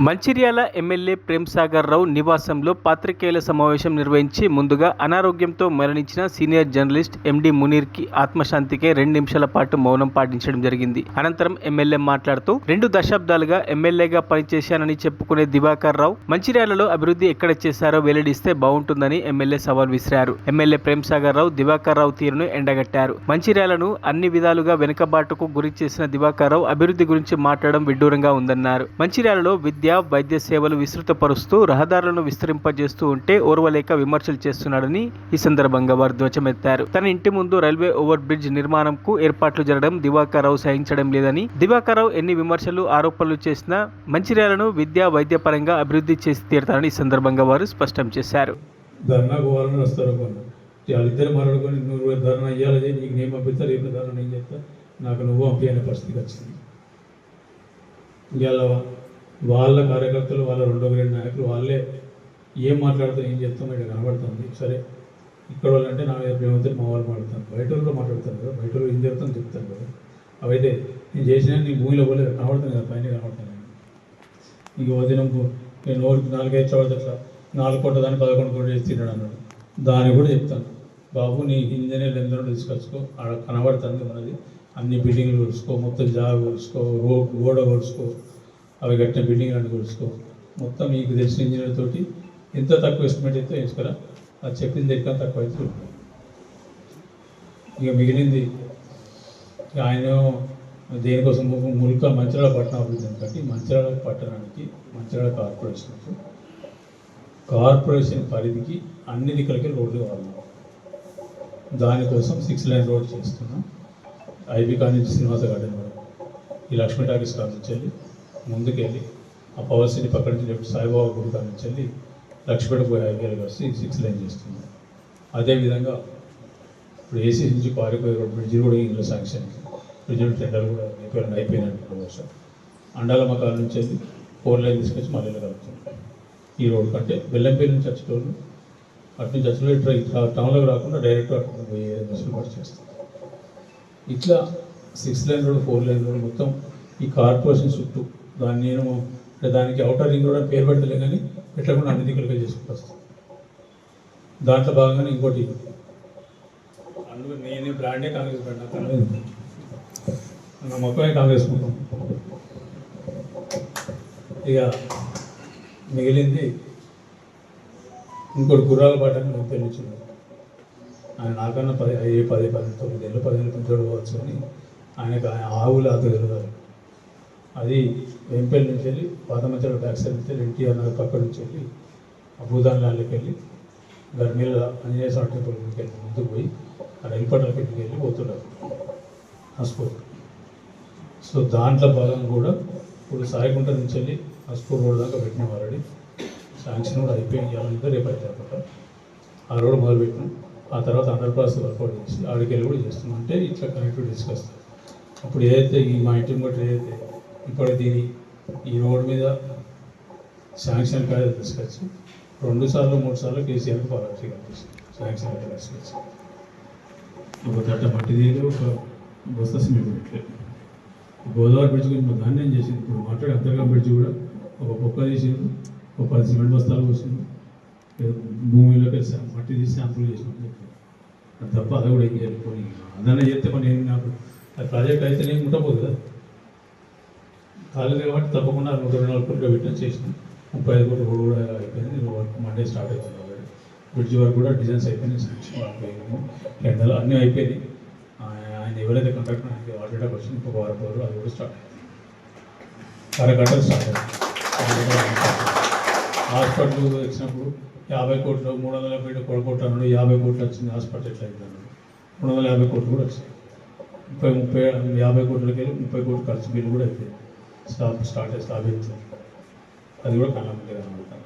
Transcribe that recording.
Mancherial MLA Premsagar రావు నివాసంలో పాత్రికేయుల సమావేశం నిర్వహించి ముందుగా అనారోగ్యంతో మరణించిన సీనియర్ జర్నలిస్ట్ ఎండి మునీర్కి ఆత్మశాంతికే 2 నిమిషాల పాటు మౌనం పాటించడం జరిగింది. అనంతరం ఎమ్మెల్యే మాట్లాడుతూ 2 దశాబ్దాలుగా ఎమ్మెల్యేగా పనిచేశానని చెప్పుకునే దివాకర్ రావు మంచిర్యాలలో అభివృద్ధి ఎక్కడ చేశారో వెల్లడిస్తే బాగుంటుందని ఎమ్మెల్యే సవాల్ విసిరారు. ఎమ్మెల్యే ప్రేమ్సాగర్ రావు దివాకర్ రావు తీరును ఎండగట్టారు. మంచిర్యాలను అన్ని విధాలుగా వెనుకబాటుకు గురి చేసిన దివాకర్ రావు అభివృద్ధి గురించి మాట్లాడడం విడ్డూరంగా ఉందన్నారు. మంచిర్యాలలో విద్య, వైద్య సేవలు విస్తృతపరుస్తూ రహదారులను విస్తరింపజేస్తూ ఉంటే ఓర్వలేక విమర్శలు చేస్తున్నాడని ఈ సందర్భంగా వారు ధ్వజమెత్తారు. తన ఇంటి ముందు రైల్వే ఓవర్ బ్రిడ్జ్ నిర్మాణంకు ఏర్పాట్లు జరగడం దివాకర్ రావు సహించడం లేదని, దివాకర్ రావు ఎన్ని విమర్శలు, ఆరోపణలు చేసినా మంచిర్యాలను విద్య, వైద్య పరంగా అభివృద్ధి చేసి తీరుతారని ఈ సందర్భంగా వారు స్పష్టం చేశారు. నాకు నువ్వు పంపి అనే పరిస్థితికి వచ్చింది. ఇలా వాళ్ళ కార్యకర్తలు, వాళ్ళ 2 గ్రేడ్ నాయకులు వాళ్ళే ఏం మాట్లాడుతాం, ఏం చెప్తామో ఇక్కడ కనబడుతుంది. సరే, ఇక్కడ వాళ్ళంటే నా మీద ప్రేమతో మా వాళ్ళు మాట్లాడతాను, బయట వాళ్ళు మాట్లాడతాను కదా, బయట వాళ్ళు ఏం చెప్తాను చెప్తాను కదా. అవైతే నేను చేసిన నీ భూమిలో పోలే కనబడుతుంది కదా, పైన కనబడుతాను. ఇక వదినకు నేను 4-5 చోట్ల అట్లా 4 కోట్ల దాన్ని 11 కోట్లు చేసి తిన్నాడు అన్నాడు. దాన్ని కూడా చెప్తాను, బాబు నీ ఇంజనీర్లు ఎందరో తీసుకొచ్చుకో, ఆడ కనబడుతుంది మనది, అన్ని బిల్డింగ్లు కొలుసుకో, మొత్తం జాగా కొలుసుకో, గోడ కొలుసుకో, అవి కట్టిన బిల్డింగ్ అన్ని కొలుసుకో, మొత్తం మీకు తెలిసిన ఇంజనీర్ తోటి ఎంత తక్కువ ఎస్టిమేట్ అయితే వేసుకురా, అది చెప్పింది ఎక్కడ తక్కువ అయితే. ఇక మిగిలింది ఆయన దేనికోసం మంచిర్యాల పట్టణ అభివృద్ధిని బట్టి మంచిర్యాల పట్టణానికి మంచిర్యాల కార్పొరేషన్ పరిధికి అన్ని దిక్కులకి రోడ్లు కావాలి. దానికోసం 6 లైన్ రోడ్ చేస్తున్నాం. ఐబీ కాలేజ్ నుంచి శ్రీనివాస గార్డెన్ వరకు, ఈ లక్ష్మీ టాకీస్ కాడ నుంచి వెళ్ళి ముందుకెళ్ళి ఆ పవర్ సిటీ పక్క నుంచి లెఫ్ట్ సాయిబాబా గుడి కాడ నుంచి వెళ్ళి లక్ష్మీపేట పోయి హైవేలు కలిసి 6 లైన్ చేస్తున్నాం. అదేవిధంగా ఇప్పుడు ఏసీ నుంచి పారిపోయే రోడ్ బ్రిడ్జి కూడా ఇందులో శాంక్షన్, బ్రిడ్జిలు టెండర్ కూడా అయిపోయినట్టు వర్షం. అండాలమ్మ కాడ నుంచి వెళ్ళి 4 లైన్ తీసుకొచ్చి మళ్ళీ కలుగుతుంది. ఈ రోడ్ కంటే బెల్లంపల్లి నుంచి వచ్చేటోళ్ళు అటు నుంచి వచ్చేటోళ్ళు ఇట్లా టౌన్లోకి రాకుండా డైరెక్ట్ అటు పోయి బస్సులు పట్టు చేస్తాం. ఇట్లా 6 లైన్ రోడ్, 4 లైన్ రోడ్ మొత్తం ఈ కార్పొరేషన్ చుట్టూ దాన్ని నేను దానికి అవుటర్ రింగ్ రోడ్ అని పేరు పెడతలే కానీ పెట్టకుండా అన్ని దిక్కులుగా చేసుకుంటూ వస్తాను. దాంట్లో భాగంగానే ఇంకోటి నేను బ్రాండే కాంగ్రెస్ బ్రాండ్, నా మొక్కమే కాంగ్రెస్ ముఖం. ఇక మిగిలింది ఇంకోటి గుర్రాల పాట అని నేను తెలియచున్నాను. ఆయన నాకన్నా 10-9 ఏళ్ళు పెంచడం కావచ్చు అని ఆయనకు ఆవులు అది తెలియదు. అది వెంపల్లి నుంచి వెళ్ళి పాతమంచాల బ్యాక్ సైడ్ నుంచి ఎన్టీఆర్ నగర్ పక్క నుంచి వెళ్ళి భూదాన్ ల్యాండ్కి వెళ్ళి గర్మీల ఆంజనేయ స్వామి టెంపుల్ వెళ్ళి ముందుకు పోయి ఆ రైల్పట్ల పెట్టుకు వెళ్ళి పోతున్నారు హస్పూర్. సో దాంట్లో భాగం కూడా ఇప్పుడు సాయికుంట నుంచి వెళ్ళి హస్పూర్ రోడ్ దాకా పెట్టిన ఆల్రెడీ శాంక్షన్ కూడా అయిపోయింది. ఇవాళ రేపు అయితే అన్నమాట ఆ రోడ్ మొదలుపెట్టినాం. ఆ తర్వాత అండర్ పాస్ వర్కౌట్ చేసి ఆడికెళ్ళి కూడా చేస్తున్నాం. అంటే ఇట్లా కనెక్టివిటీ తీసుకొస్తాం. అప్పుడు ఏదైతే ఈ మా ఇంటి ముందు ఏదైతే ఇప్పుడు దీని ఈ రోడ్ మీద శాంక్షన్ కాడ తీసుకొచ్చి 2 సార్లు 3 సార్లు కేసీఆర్కి పాలసీ కనిపిస్తుంది. శాంక్షన్ కాడ తీసుకొచ్చి ఒక తట్ట మట్టి తీరు, ఒక బస్తా సిమెంట్ పెట్టలేదు. గోదావరి బ్రిడ్జ్ గురించి దాన్ని ఏం చేసింది, ఇప్పుడు మాట్లాడే అంతర్గా బ్రిడ్జ్ కూడా ఒక పొక్క తీసిండు, ఒక 10 సిమెంట్ బస్తాలు పోసిండు, భూమిలోకి మట్టి తీసి శాంపుల్ చేసినట్టు చెప్పారు. అది తప్ప అది కూడా ఏం చేయకపోయి అదన్నా చేస్తే మన ఏం నాకు అది ప్రాజెక్ట్ అయితే నేను ఉండబోదు కదా, కాలేదు కాబట్టి తప్పకుండా 124 కోట్లు పెట్టిన చేసిన 35 కోట్లు రోడ్ కూడా అయిపోయింది. వర్క్ మండే స్టార్ట్ అవుతుంది. ఆల్రెడీ బ్రిడ్జ్ వరకు కూడా డిజైన్స్ అయిపోయినాయి, శాంక్షన్ అయిపోయింది, టెండర్లు అన్నీ అయిపోయినాయి. ఆయన ఎవరైతే కాంట్రాక్టర్ ఆయనకి ఆల్రెడీ వచ్చింది, ఇంకొక 1 వారం రోజులు అది కూడా స్టార్ట్ అయింది. అరగంటలు స్టార్ట్ అయింది. హాస్పిటల్ వచ్చినప్పుడు 50 కోట్లు 350 కోట్లు అన్నాడు, 50 కోట్లు వచ్చింది. హాస్పిటల్ ఎట్లా అయింది అన్నాడు, 350 కోట్లు కూడా వచ్చింది. 50 కోట్లకి వెళ్ళి 30 కోట్లు ఖర్చు బిల్లు కూడా అయిపోయింది. స్టార్ట్ అయింది. అది కూడా కళ్ళ ముందే కనబడతాను.